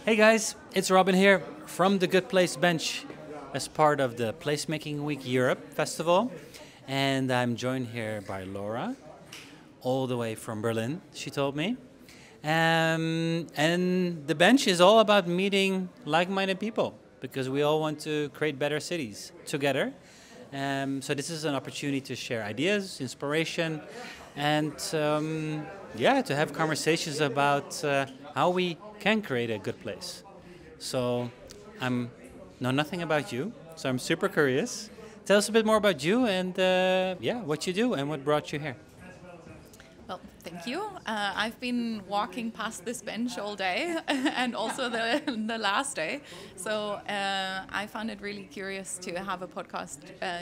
Hey guys, it's Robin here from the Good Place Bench as part of the Placemaking Week Europe Festival. And I'm joined here by Laura, all the way from Berlin, she told me. And the bench is all about meeting like-minded people because we all want to create better cities together. So this is an opportunity to share ideas, inspiration, and to have conversations about how we can create a good place. So I know nothing about you, so I'm super curious. Tell us a bit more about you and what you do and what brought you here. Well, thank you. I've been walking past this bench all day and also the last day. So I found it really curious to have a podcast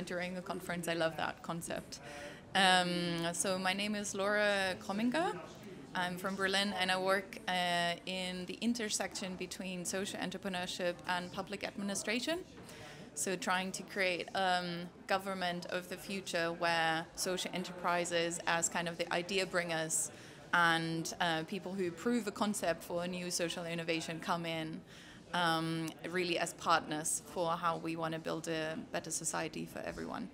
during the conference. I love that concept. So my name is Laura Kromminga. I'm from Berlin and I work in the intersection between social entrepreneurship and public administration. So trying to create government of the future where social enterprises as kind of the idea bringers and people who prove a concept for a new social innovation come in really as partners for how we want to build a better society for everyone.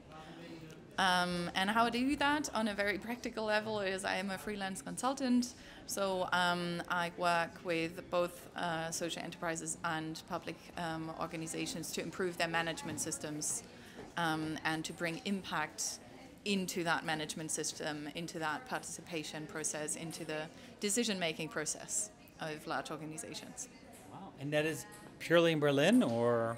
And how I do that on a very practical level is I am a freelance consultant. So I work with both social enterprises and public organizations to improve their management systems and to bring impact into that management system, into that participation process, into the decision-making process of large organizations. Wow. And that is purely in Berlin, or?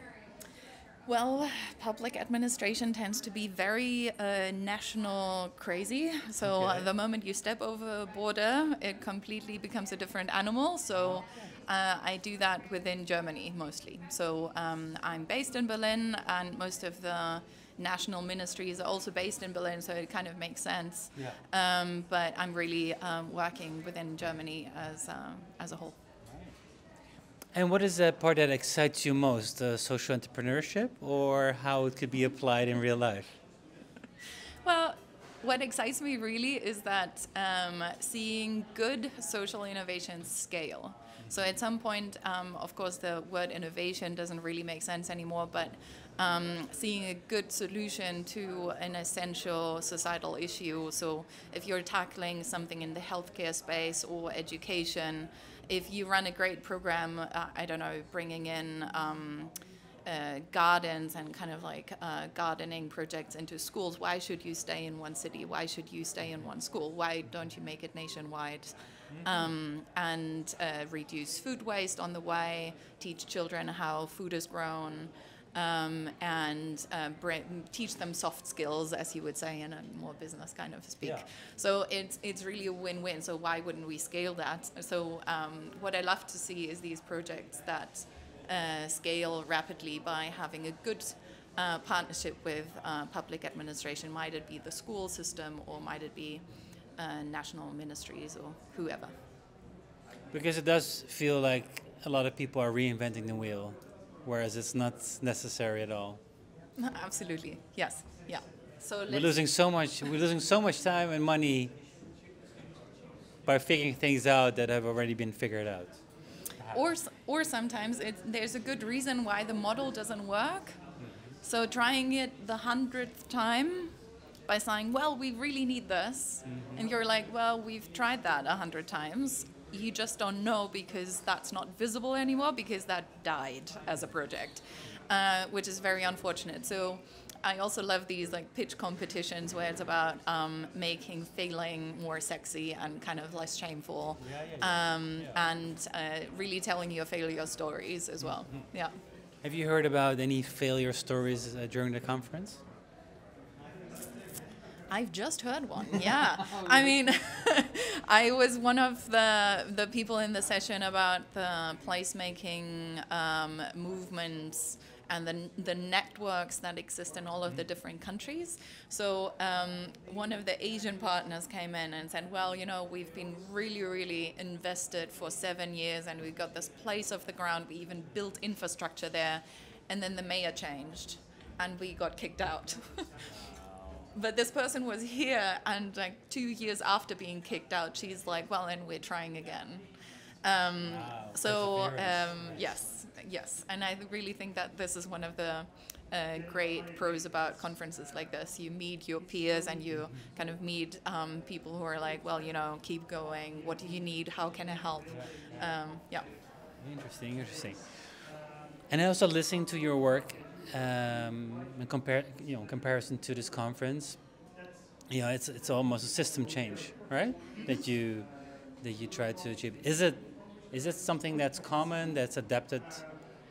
Well, public administration tends to be very national crazy. So the moment you step over a border, it completely becomes a different animal. So I do that within Germany mostly. So I'm based in Berlin and most of the national ministries are also based in Berlin. So it kind of makes sense. Yeah. But I'm really working within Germany as a whole. And what is the part that excites you most, social entrepreneurship or how it could be applied in real life? Well, what excites me really is that seeing good social innovations scale. So at some point, of course, the word innovation doesn't really make sense anymore, but seeing a good solution to an essential societal issue. So if you're tackling something in the healthcare space or education, if you run a great program, I don't know, bringing in gardens and kind of like gardening projects into schools, why should you stay in one city? Why should you stay in one school? Why don't you make it nationwide? And reduce food waste on the way, teach children how food is grown, and teach them soft skills, as you would say in a more business kind of speak. Yeah. So it's really a win-win. So why wouldn't we scale that? So what I love to see is these projects that scale rapidly by having a good partnership with public administration. Might it be the school system or might it be national ministries or whoever? Because it does feel like a lot of people are reinventing the wheel, whereas it's not necessary at all. Absolutely, yes, yeah. So we're losing so much time and money by figuring things out that have already been figured out. Or sometimes there's a good reason why the model doesn't work. So trying it the 100th time by saying, well, we really need this. And you're like, well, we've tried that 100 times. You just don't know because that's not visible anymore because that died as a project, which is very unfortunate. So I also love these like pitch competitions where it's about making failing more sexy and kind of less shameful, and really telling your failure stories as well. Yeah. Have you heard about any failure stories during the conference? I've just heard one, yeah. I mean, I was one of the people in the session about the placemaking movements and the networks that exist in all of the different countries. So one of the Asian partners came in and said, well, you know, we've been really, really invested for 7 years and we got this place off the ground. We even built infrastructure there. And then the mayor changed and we got kicked out. But this person was here, and like 2 years after being kicked out, she's like, well, and we're trying again. So perseverance. yes, and I really think that this is one of the great pros about conferences like this. You meet your peers and you kind of meet people who are like, well, keep going. What do you need? How can I help? Yeah. Interesting, interesting. And also listening to your work in comparison to this conference, it's almost a system change, right? That you try to achieve. Is it something that's common, that's adapted,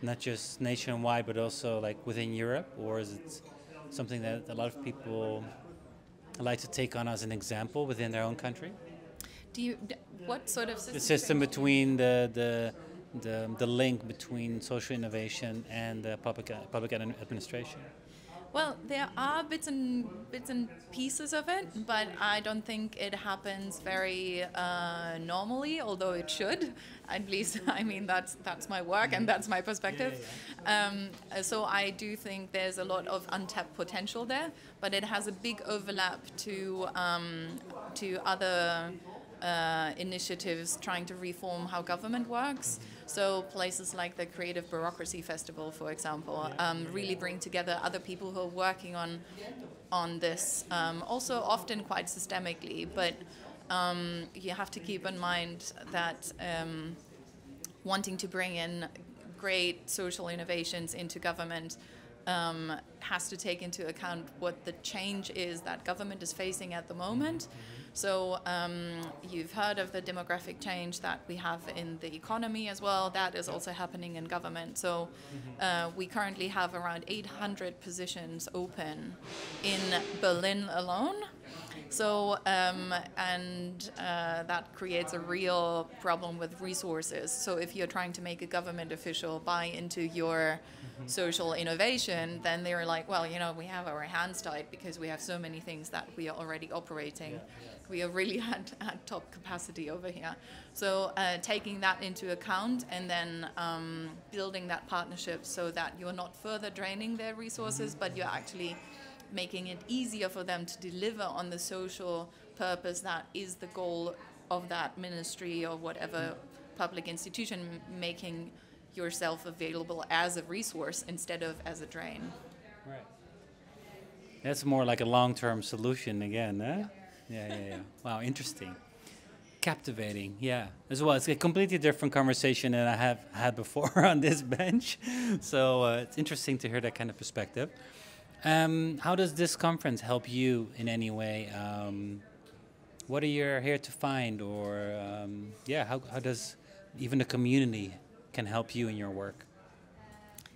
not just nationwide, but also like within Europe, or is it something that a lot of people like to take on as an example within their own country? What sort of The system? system between the link between social innovation and public administration. Well, there are bits and pieces of it, but I don't think it happens very normally. Although it should, at least. I mean, that's my work and that's my perspective. So I do think there's a lot of untapped potential there, but it has a big overlap to other initiatives trying to reform how government works. So places like the Creative Bureaucracy Festival, for example, really bring together other people who are working on this, also often quite systemically. But you have to keep in mind that wanting to bring in great social innovations into government has to take into account what the change is that government is facing at the moment. So you've heard of the demographic change that we have in the economy as well. That is also happening in government. So we currently have around 800 positions open in Berlin alone. So, that creates a real problem with resources. So if you're trying to make a government official buy into your social innovation, then they're like, well, we have our hands tied because we have so many things that we are already operating. We are really at top capacity over here. So taking that into account and then building that partnership so that you're not further draining their resources, but you're actually making it easier for them to deliver on the social purpose that is the goal of that ministry or whatever public institution, making yourself available as a resource instead of as a drain. Right. That's more like a long-term solution again, huh? Yeah. Wow, interesting. Captivating, yeah. As well, it's a completely different conversation than I have had before on this bench. So it's interesting to hear that kind of perspective. How does this conference help you in any way? What are you here to find? Or, how does even the community can help you in your work?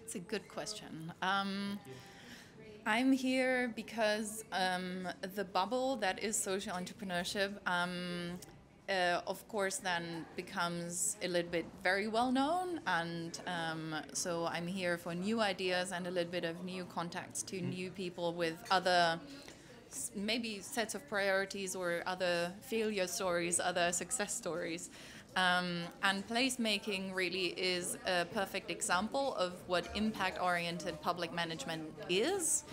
It's a good question. I'm here because the bubble that is social entrepreneurship, of course, then becomes a little bit very well known. And so I'm here for new ideas and a little bit of new contacts to new people with other maybe sets of priorities or other failure stories, other success stories. And placemaking really is a perfect example of what impact-oriented public management is,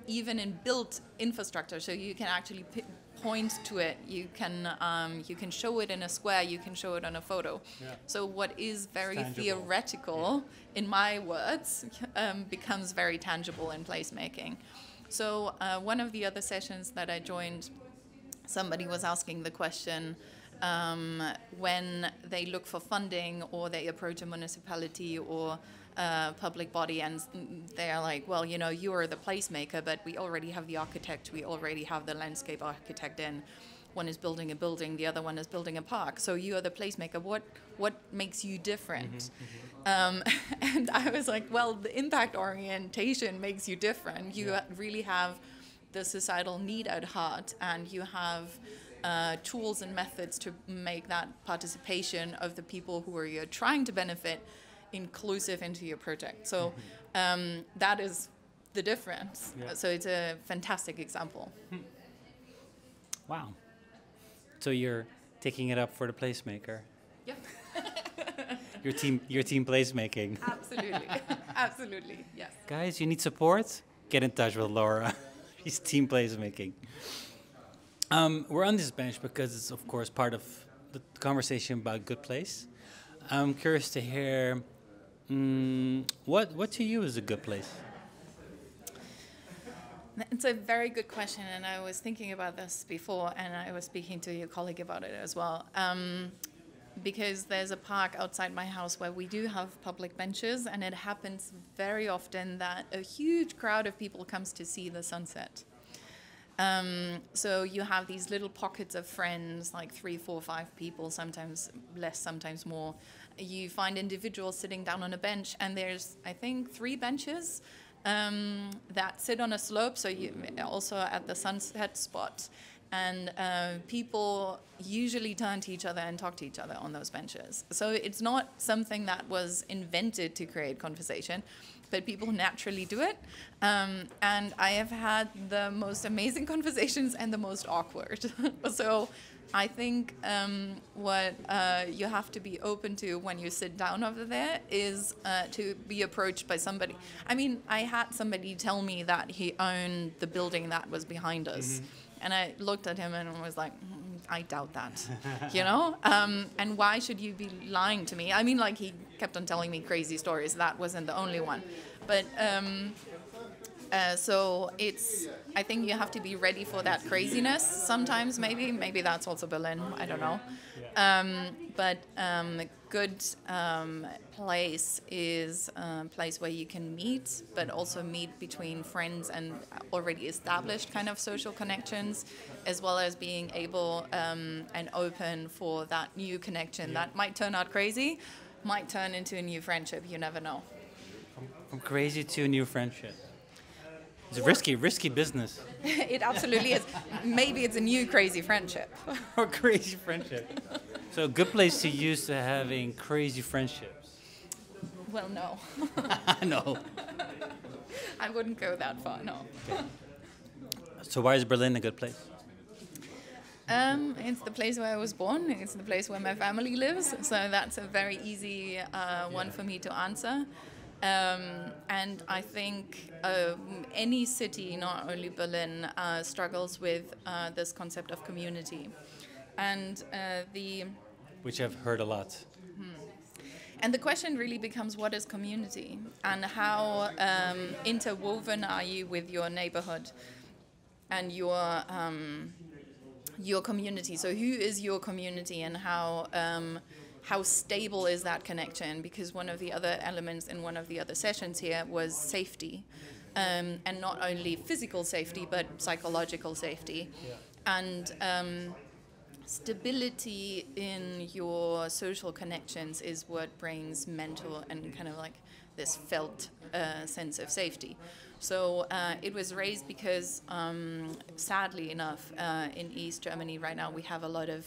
even in built infrastructure. So you can actually point to it. You can show it in a square. You can show it on a photo. Yeah. So what is very theoretical, in my words, becomes very tangible in placemaking. So one of the other sessions that I joined, somebody was asking the question, when they look for funding or they approach a municipality or a public body and they're like, well, you are the placemaker, but we already have the architect, we already have the landscape architect in. One is building a building, the other one is building a park. So you are the placemaker. What makes you different? And I was like, well, the impact orientation makes you different. You really have the societal need at heart, and you have tools and methods to make that participation of the people who are you're trying to benefit inclusive into your project. So that is the difference. Yeah. So it's a fantastic example. Wow. So you're taking it up for the placemaker. Yeah. your team placemaking. Absolutely. Absolutely. Yes. Guys, you need support? Get in touch with Laura. She's team placemaking. We're on this bench because it's, of course, part of the conversation about Good Place. I'm curious to hear what to you is a good place. It's a very good question, and I was thinking about this before, and I was speaking to your colleague about it as well. Because there's a park outside my house where we do have public benches, and it happens very often that a huge crowd of people comes to see the sunset. So you have these little pockets of friends, like 3, 4, 5 people, sometimes less, sometimes more. You find individuals sitting down on a bench, and there's, I think, 3 benches that sit on a slope, so you also at the sunset spot. And people usually turn to each other and talk to each other on those benches. So it's not something that was invented to create conversation, but people naturally do it. And I have had the most amazing conversations and the most awkward. So I think what you have to be open to when you sit down over there is to be approached by somebody. I mean, I had somebody tell me that he owned the building that was behind us. Mm-hmm. And I looked at him and was like, I doubt that, you know? And why should you be lying to me? I mean, like, he kept on telling me crazy stories. That wasn't the only one. But so I think you have to be ready for that craziness sometimes, maybe that's also Berlin, I don't know. But a good place is a place where you can meet, but also meet between friends and already established kind of social connections, as well as being able and open for that new connection that might turn out crazy, might turn into a new friendship, you never know. From crazy to a new friendship. It's a risky business. It absolutely is. Maybe it's a new crazy friendship. Or crazy friendship. So a good place to use to having crazy friendships. Well, no. No. I wouldn't go that far, no. Okay. So why is Berlin a good place? It's the place where I was born. It's the place where my family lives. So that's a very easy one for me to answer. And I think any city, not only Berlin, struggles with this concept of community. And which I've heard a lot. And the question really becomes, what is community? And how interwoven are you with your neighborhood and your community? So who is your community, and how stable is that connection? Because one of the other elements in one of the other sessions here was safety. And not only physical safety, but psychological safety. Yeah. And stability in your social connections is what brings mental and kind of like this felt sense of safety. So it was raised because, sadly enough, in East Germany right now we have a lot of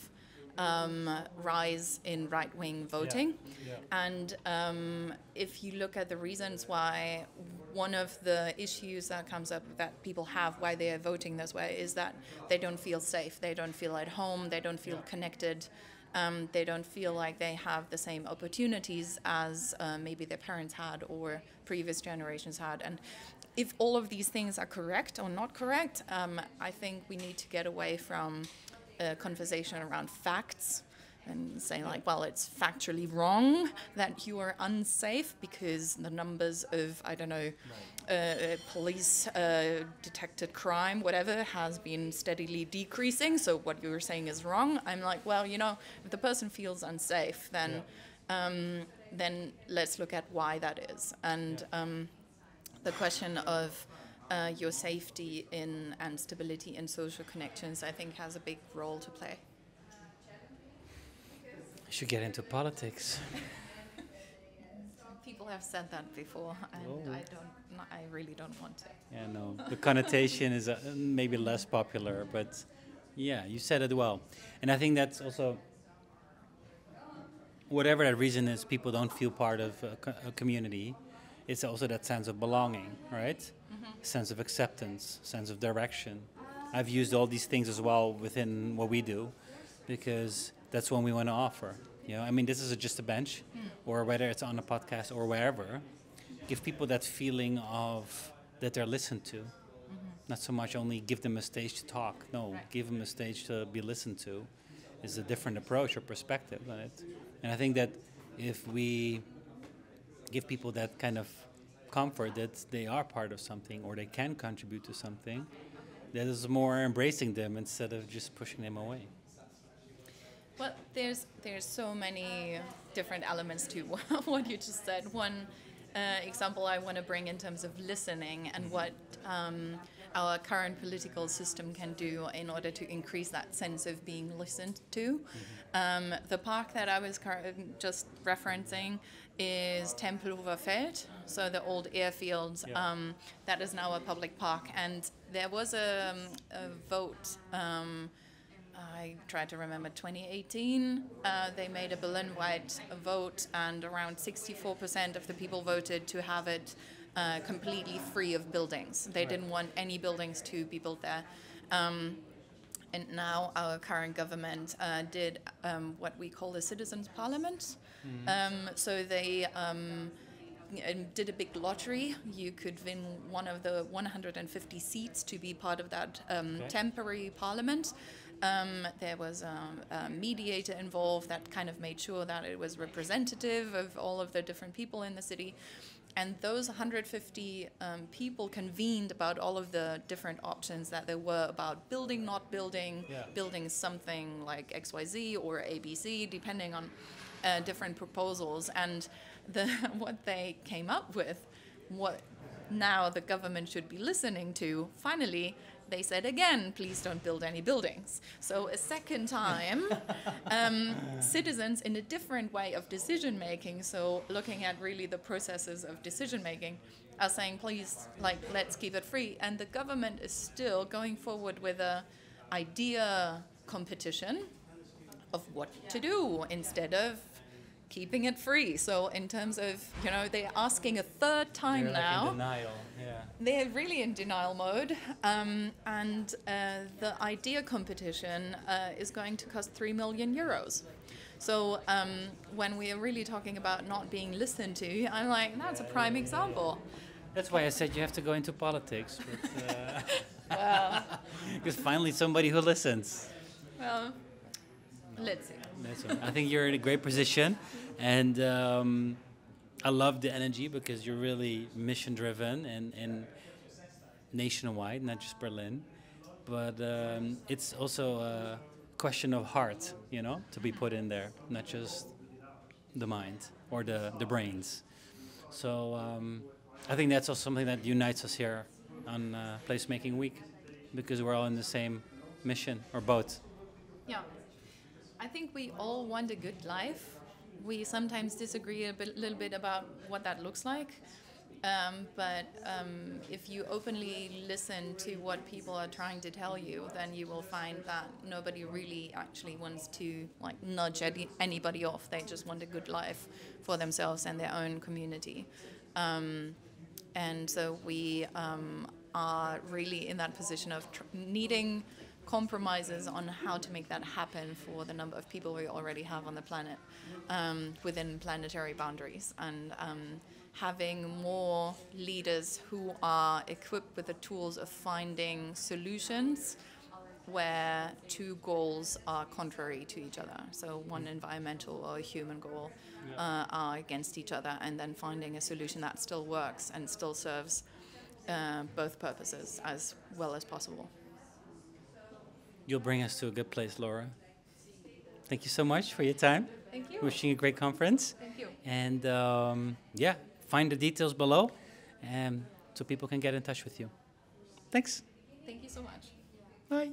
rise in right-wing voting. Yeah. Yeah. And if you look at the reasons why, one of the issues that comes up that people have why they are voting this way is that they don't feel safe, they don't feel at home, they don't feel connected, they don't feel like they have the same opportunities as maybe their parents had or previous generations had. And if all of these things are correct or not correct, I think we need to get away from a conversation around facts and saying like, well, it's factually wrong that you are unsafe because the numbers of, I don't know, police detected crime, whatever, has been steadily decreasing. So what you're saying is wrong. I'm like, well, you know, if the person feels unsafe, then then let's look at why that is. And the question of your safety in and stability in social connections, I think, has a big role to play. I should get into politics. People have said that before, and I really don't want to. Yeah, no. The connotation is maybe less popular, but yeah, you said it well. And I think that's also, whatever that reason is, people don't feel part of a community. It's also that sense of belonging, right? Mm-hmm. Sense of acceptance, sense of direction. I've used all these things as well within what we do, because that's what we want to offer. You know, I mean, this is just a bench, or whether it's on a podcast or wherever, give people that feeling of that they're listened to. Mm-hmm. Not so much only give them a stage to talk. No, right. Give them a stage to be listened to. Is a different approach or perspective on it. And I think that if we give people that kind of comfort that they are part of something or they can contribute to something, that is more embracing them instead of just pushing them away. Well, there's so many different elements to what you just said. One example I want to bring in terms of listening and what our current political system can do in order to increase that sense of being listened to. The park that I was just referencing is Tempelhofer Feld, so the old airfield that is now a public park. And there was a vote, I tried to remember, 2018. They made a Berlin-wide vote, and around 64% of the people voted to have it completely free of buildings. They didn't want any buildings to be built there. And now our current government did what we call a citizens' parliament. So they did a big lottery. You could win one of the 150 seats to be part of that temporary parliament. There was a mediator involved that kind of made sure that it was representative of all of the different people in the city. And those 150 people convened about all of the different options that there were about building, not building, building something like XYZ or ABC, depending on different proposals. And what they came up with, what now the government should be listening to, finally, they said again, please don't build any buildings. So a second time, citizens in a different way of decision making, so looking at really the processes of decision making, are saying, please, let's keep it free. And the government is still going forward with a idea competition of what to do instead of keeping it free. So in terms of, they're asking a third time they're now. Like in denial, yeah. They're really in denial mode. And the idea competition is going to cost 3 million euros. So when we are really talking about not being listened to, I'm like, that's a prime example. That's why I said you have to go into politics. But, well, because finally somebody who listens. Well, let's see. I think you're in a great position, and I love the energy because you're really mission driven and nationwide, not just Berlin. But it's also a question of heart, to be put in there, not just the mind or the brains. So I think that's also something that unites us here on Placemaking Week, because we're all in the same mission or boat. Yeah. I think we all want a good life. We sometimes disagree a little bit about what that looks like. But if you openly listen to what people are trying to tell you, then you will find that nobody really actually wants to nudge anybody off. They just want a good life for themselves and their own community. And so we are really in that position of needing compromises on how to make that happen for the number of people we already have on the planet within planetary boundaries, and having more leaders who are equipped with the tools of finding solutions where two goals are contrary to each other. So one environmental or a human goal are against each other, and then finding a solution that still works and still serves both purposes as well as possible. You'll bring us to a good place, Laura. Thank you so much for your time. Thank you. Wishing you a great conference. Thank you. And find the details below so people can get in touch with you. Thanks. Thank you so much. Bye.